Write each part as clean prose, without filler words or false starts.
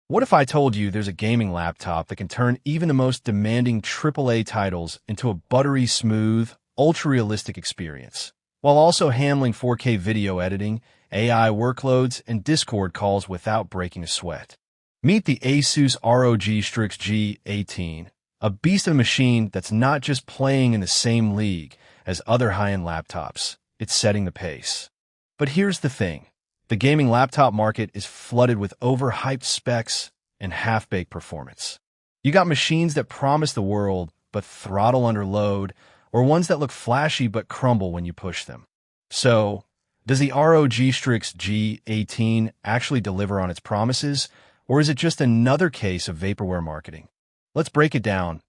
What if I told you there's a gaming laptop that can turn even the most demanding AAA titles into a buttery smooth, ultra-realistic experience, while also handling 4K video editing, AI workloads, and Discord calls without breaking a sweat? Meet the ASUS ROG Strix G18, a beast of a machine that's not just playing in the same league as other high-end laptops, it's setting the pace. But here's the thing. The gaming laptop market is flooded with overhyped specs and half-baked performance. You got machines that promise the world but throttle under load, or ones that look flashy but crumble when you push them. So, does the ROG Strix G18 actually deliver on its promises, or is it just another case of vaporware marketing? Let's break it down,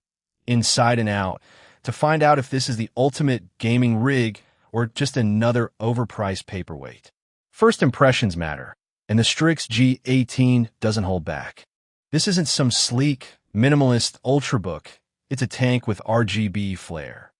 inside and out, to find out if this is the ultimate gaming rig or just another overpriced paperweight. First impressions matter, and the Strix G18 doesn't hold back. This isn't some sleek, minimalist ultrabook. It's a tank with RGB flair.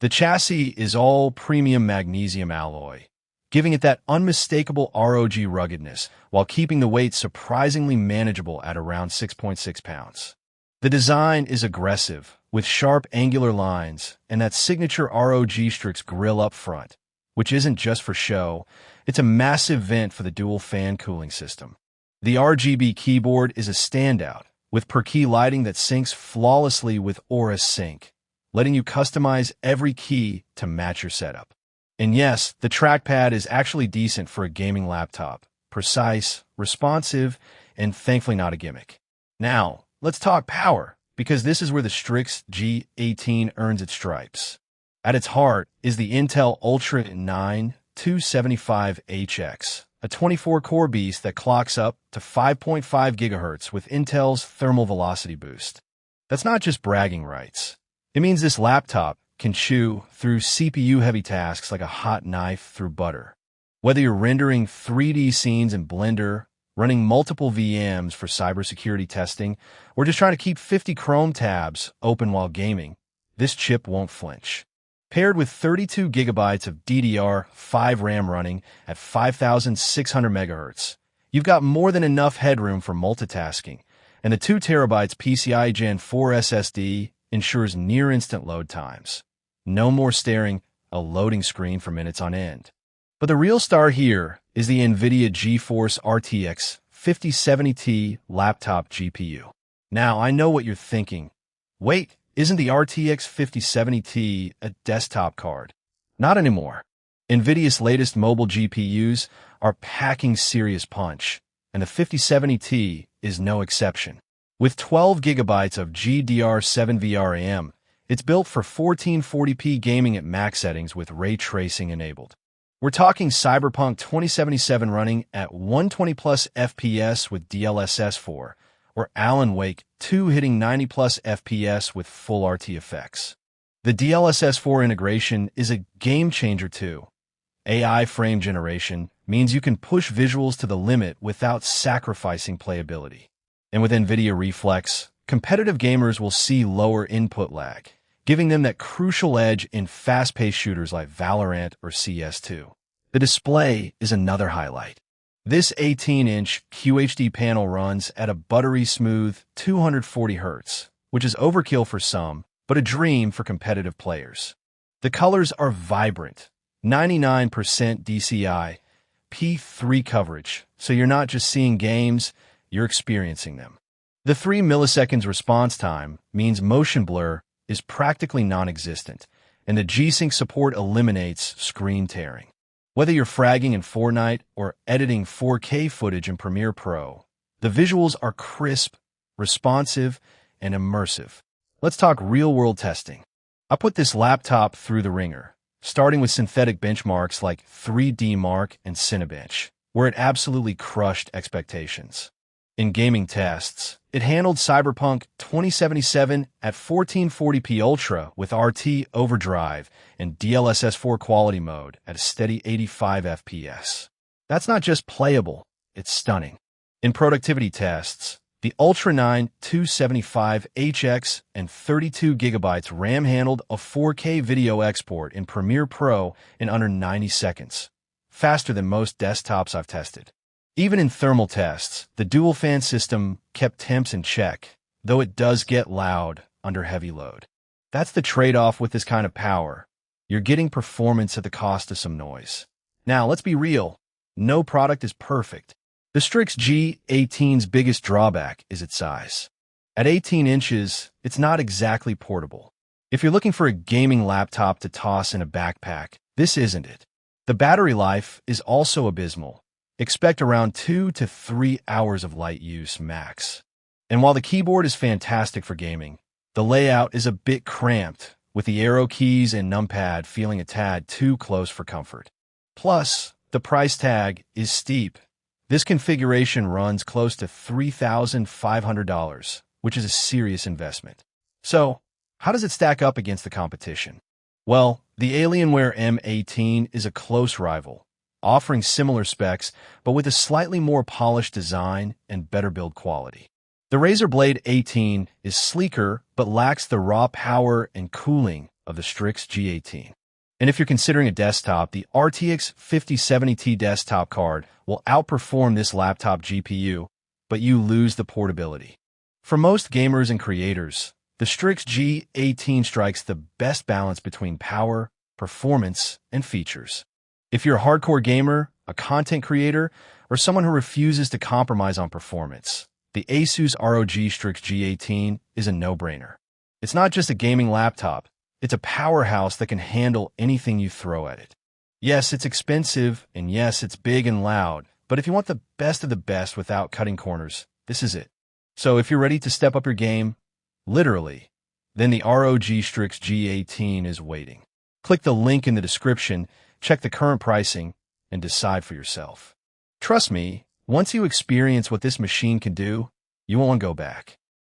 The chassis is all premium magnesium alloy, giving it that unmistakable ROG ruggedness while keeping the weight surprisingly manageable at around 6.6 pounds. The design is aggressive, with sharp angular lines and that signature ROG Strix grille up front, which isn't just for show. It's a massive vent for the dual fan cooling system. The RGB keyboard is a standout, with per-key lighting that syncs flawlessly with Aura Sync, letting you customize every key to match your setup. And yes, the trackpad is actually decent for a gaming laptop. Precise, responsive, and thankfully not a gimmick. Now, let's talk power, because this is where the Strix G18 earns its stripes. At its heart is the Intel Ultra 9 275HX, a 24-core beast that clocks up to 5.5 GHz with Intel's thermal velocity boost. That's not just bragging rights. It means this laptop can chew through CPU-heavy tasks like a hot knife through butter. Whether you're rendering 3D scenes in Blender, running multiple VMs for cybersecurity testing, or just trying to keep 50 Chrome tabs open while gaming, this chip won't flinch. Paired with 32 gigabytes of DDR5 RAM running at 5,600 MHz, you've got more than enough headroom for multitasking, and the 2 terabytes PCIe Gen 4 SSD ensures near-instant load times. No more staring a loading screen for minutes on end. But the real star here is the NVIDIA GeForce RTX 5070Ti laptop GPU. Now, I know what you're thinking. Wait, isn't the RTX 5070Ti a desktop card? Not anymore. NVIDIA's latest mobile GPUs are packing serious punch, and the 5070Ti is no exception. With 12 gigabytes of GDR7 VRAM, it's built for 1440p gaming at max settings with ray tracing enabled. We're talking Cyberpunk 2077 running at 120 plus FPS with DLSS 4, or Alan Wake 2 hitting 90 plus FPS with full RT effects. The DLSS 4 integration is a game changer too. AI frame generation means you can push visuals to the limit without sacrificing playability. And with NVIDIA Reflex, competitive gamers will see lower input lag, giving them that crucial edge in fast-paced shooters like Valorant or CS2. The display is another highlight. This 18-inch QHD panel runs at a buttery smooth 240 Hz, which is overkill for some, but a dream for competitive players. The colors are vibrant, 99% DCI, P3 coverage, so you're not just seeing games, you're experiencing them. The 3 milliseconds response time means motion blur is practically non-existent, and the G-Sync support eliminates screen tearing. Whether you're fragging in Fortnite or editing 4K footage in Premiere Pro, the visuals are crisp, responsive, and immersive. Let's talk real-world testing. I put this laptop through the ringer, starting with synthetic benchmarks like 3D Mark and Cinebench, where it absolutely crushed expectations. In gaming tests, it handled Cyberpunk 2077 at 1440p Ultra with RT Overdrive and DLSS 4 quality mode at a steady 85 FPS. That's not just playable, it's stunning. In productivity tests, the Ultra 9 275HX and 32 gigabytes RAM handled a 4K video export in Premiere Pro in under 90 seconds, faster than most desktops I've tested. Even in thermal tests, the dual fan system kept temps in check, though it does get loud under heavy load. That's the trade-off with this kind of power. You're getting performance at the cost of some noise. Now, let's be real. No product is perfect. The Strix G18's biggest drawback is its size. At 18 inches, it's not exactly portable. If you're looking for a gaming laptop to toss in a backpack, this isn't it. The battery life is also abysmal. Expect around 2 to 3 hours of light use max. And while the keyboard is fantastic for gaming, the layout is a bit cramped, with the arrow keys and numpad feeling a tad too close for comfort. Plus, the price tag is steep. This configuration runs close to $3,500, which is a serious investment. So, how does it stack up against the competition? Well, the Alienware M18 is a close rival, offering similar specs, but with a slightly more polished design and better build quality. The Razer Blade 18 is sleeker, but lacks the raw power and cooling of the Strix G18. And if you're considering a desktop, the RTX 5070 desktop card will outperform this laptop GPU, but you lose the portability. For most gamers and creators, the Strix G18 strikes the best balance between power, performance, and features. If you're a hardcore gamer, a content creator, or someone who refuses to compromise on performance, the ASUS ROG Strix G18 is a no-brainer. It's not just a gaming laptop, it's a powerhouse that can handle anything you throw at it. Yes, it's expensive, and yes, it's big and loud, but if you want the best of the best without cutting corners, this is it. So if you're ready to step up your game, literally, then the ROG Strix G18 is waiting. Click the link in the description, check the current pricing, and decide for yourself. Trust me, once you experience what this machine can do, you won't go back.